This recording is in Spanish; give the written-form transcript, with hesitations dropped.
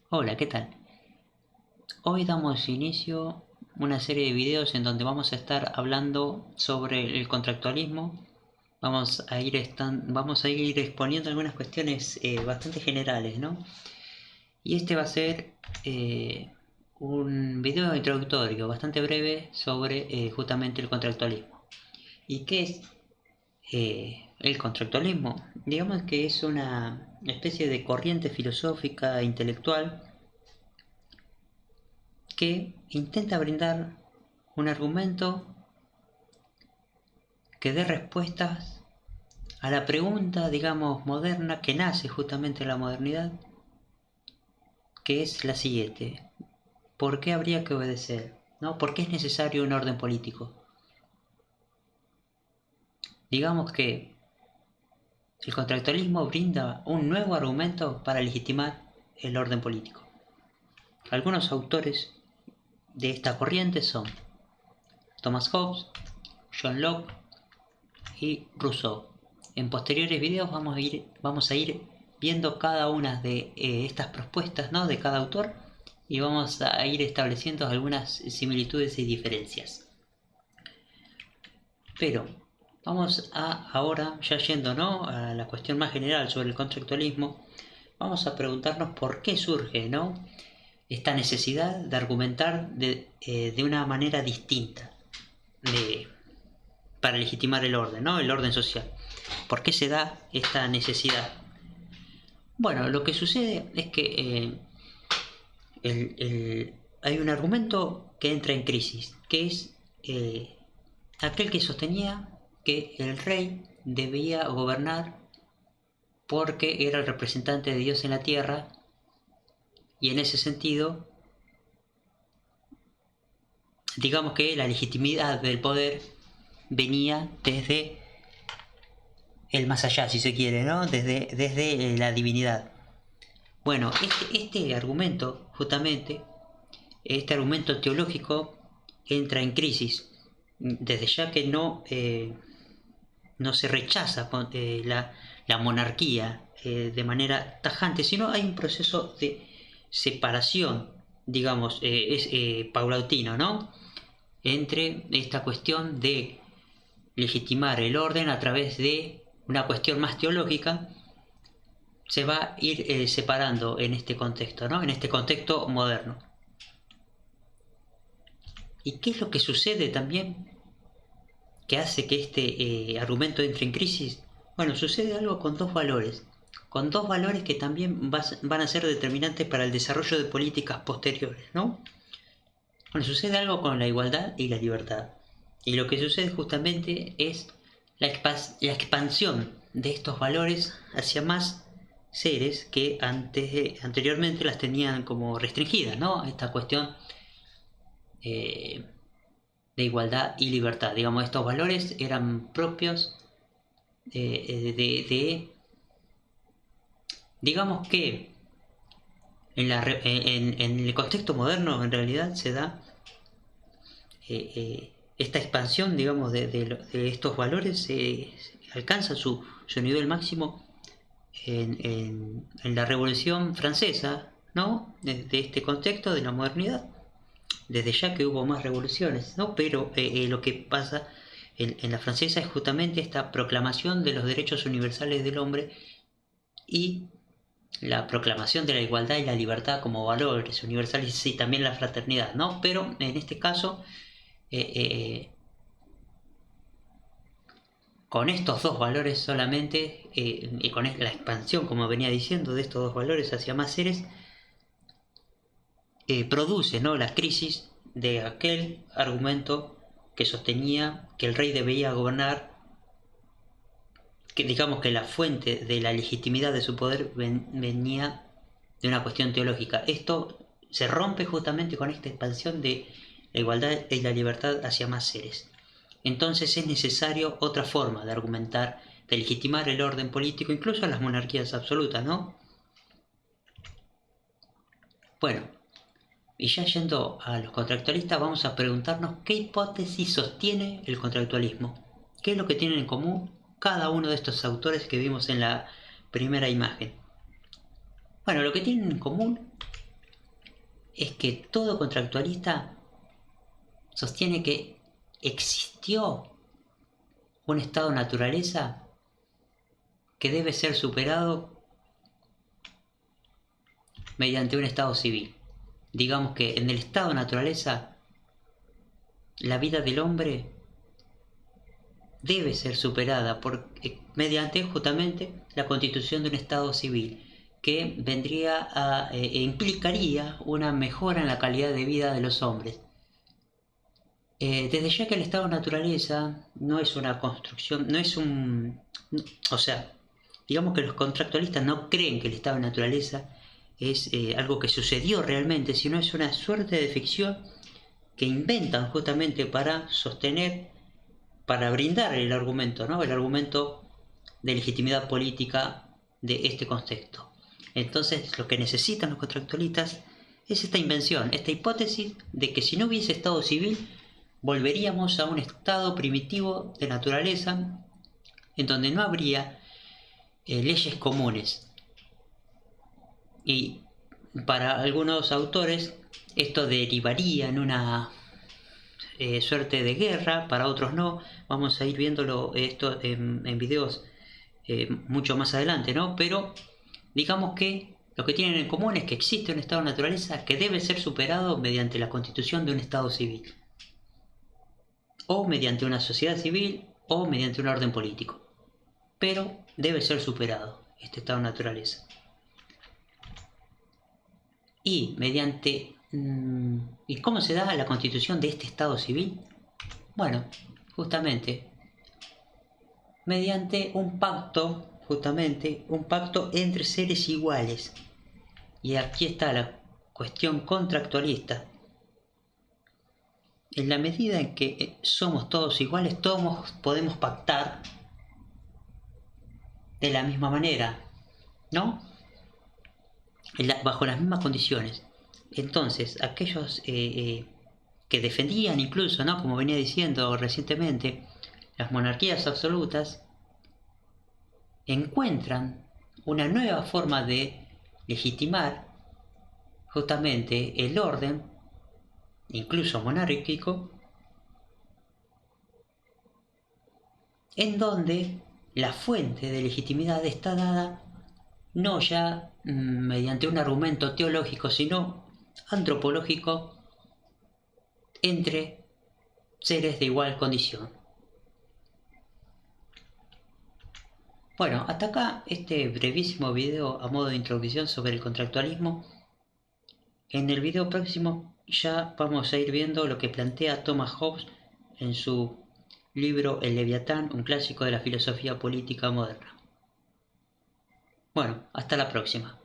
Hola, ¿qué tal? Hoy damos inicio a una serie de videos en donde vamos a estar hablando sobre el contractualismo. Vamos a ir exponiendo algunas cuestiones bastante generales, ¿no? Y este va a ser un video introductorio bastante breve sobre justamente el contractualismo. ¿Y qué es el contractualismo? Digamos que es una especie de corriente filosófica e intelectual que intenta brindar un argumento que dé respuestas a la pregunta, digamos, moderna que nace justamente en la modernidad, que es la siguiente: ¿por qué habría que obedecer? ¿No? ¿Por qué es necesario un orden político? Digamos que el contractualismo brinda un nuevo argumento para legitimar el orden político. Algunos autores de esta corriente son Thomas Hobbes, John Locke y Rousseau. En posteriores videos vamos a ir viendo cada una de estas propuestas, ¿no?, de cada autor, y vamos a ir estableciendo algunas similitudes y diferencias. Pero vamos a ahora, ya yendo, ¿no?, a la cuestión más general sobre el contractualismo, vamos a preguntarnos por qué surge, ¿no?, esta necesidad de argumentar de una manera distinta de, para legitimar el orden, ¿no?, el orden social. ¿Por qué se da esta necesidad? Bueno, lo que sucede es que hay un argumento que entra en crisis, que es aquel que sostenía que el rey debía gobernar porque era el representante de Dios en la tierra, y en ese sentido, digamos que la legitimidad del poder venía desde el más allá, si se quiere, ¿no? Desde la divinidad. Bueno, este argumento, justamente, este argumento teológico entra en crisis, desde ya que no se rechaza la monarquía de manera tajante, sino hay un proceso de separación, digamos, es paulatino, ¿no?, entre esta cuestión de legitimar el orden a través de una cuestión más teológica. Se va a ir separando en este contexto, ¿no?, en este contexto moderno. ¿Y qué es lo que sucede también que hace que este argumento entre en crisis? Bueno, sucede algo con dos valores que también van a ser determinantes para el desarrollo de políticas posteriores, ¿no? Bueno, sucede algo con la igualdad y la libertad. Y lo que sucede justamente es la expansión de estos valores hacia más seres que anteriormente las tenían como restringidas, ¿no? Esta cuestión eh, de igualdad y libertad. Digamos, estos valores eran propios digamos que en el contexto moderno en realidad se da esta expansión, digamos, de estos valores, alcanza su nivel máximo en la Revolución Francesa, ¿no?, de este contexto de la modernidad, desde ya que hubo más revoluciones, ¿no? Pero lo que pasa en la francesa es justamente esta proclamación de los derechos universales del hombre y la proclamación de la igualdad y la libertad como valores universales, y también la fraternidad, ¿no? Pero en este caso, eh, eh, con estos dos valores solamente, y con la expansión, como venía diciendo, de estos dos valores hacia más seres, produce, ¿no?, la crisis de aquel argumento que sostenía que el rey debía gobernar, que digamos que la fuente de la legitimidad de su poder venía de una cuestión teológica. Esto se rompe justamente con esta expansión de la igualdad y la libertad hacia más seres. Entonces es necesario otra forma de argumentar, de legitimar el orden político, incluso a las monarquías absolutas, ¿no? Bueno, y ya yendo a los contractualistas, vamos a preguntarnos qué hipótesis sostiene el contractualismo. ¿Qué es lo que tienen en común cada uno de estos autores que vimos en la primera imagen? Bueno, lo que tienen en común es que todo contractualista sostiene que existió un estado de naturaleza que debe ser superado mediante un estado civil. Digamos que en el estado de naturaleza la vida del hombre debe ser superada mediante justamente la constitución de un estado civil que vendría a implicaría una mejora en la calidad de vida de los hombres. Desde ya que el estado de naturaleza no es una construcción, no es un... O sea, digamos que los contractualistas no creen que el estado de naturaleza es algo que sucedió realmente, sino es una suerte de ficción que inventan justamente para sostener, para brindar el argumento, ¿no? El argumento de legitimidad política de este contexto. Entonces, lo que necesitan los contractualistas es esta invención, esta hipótesis de que si no hubiese estado civil, volveríamos a un estado primitivo de naturaleza en donde no habría leyes comunes. Y para algunos autores esto derivaría en una suerte de guerra, para otros no. Vamos a ir viéndolo esto en videos mucho más adelante, ¿no? Pero digamos que lo que tienen en común es que existe un estado de naturaleza que debe ser superado mediante la constitución de un estado civil, o mediante una sociedad civil, o mediante un orden político. Pero debe ser superado este estado de naturaleza. Y mediante... ¿Y cómo se da la constitución de este estado civil? Bueno, justamente mediante un pacto, entre seres iguales. Y aquí está la cuestión contractualista. En la medida en que somos todos iguales, todos podemos pactar de la misma manera, ¿no? Bajo las mismas condiciones. Entonces, aquellos que defendían incluso, ¿no? Como venía diciendo recientemente, las monarquías absolutas, encuentran una nueva forma de legitimar justamente el orden, incluso monárquico, en donde la fuente de legitimidad está dada no ya mediante un argumento teológico, sino antropológico entre seres de igual condición. Bueno, hasta acá este brevísimo video a modo de introducción sobre el contractualismo. En el video próximo ya vamos a ir viendo lo que plantea Thomas Hobbes en su libro El Leviatán, un clásico de la filosofía política moderna. Bueno, hasta la próxima.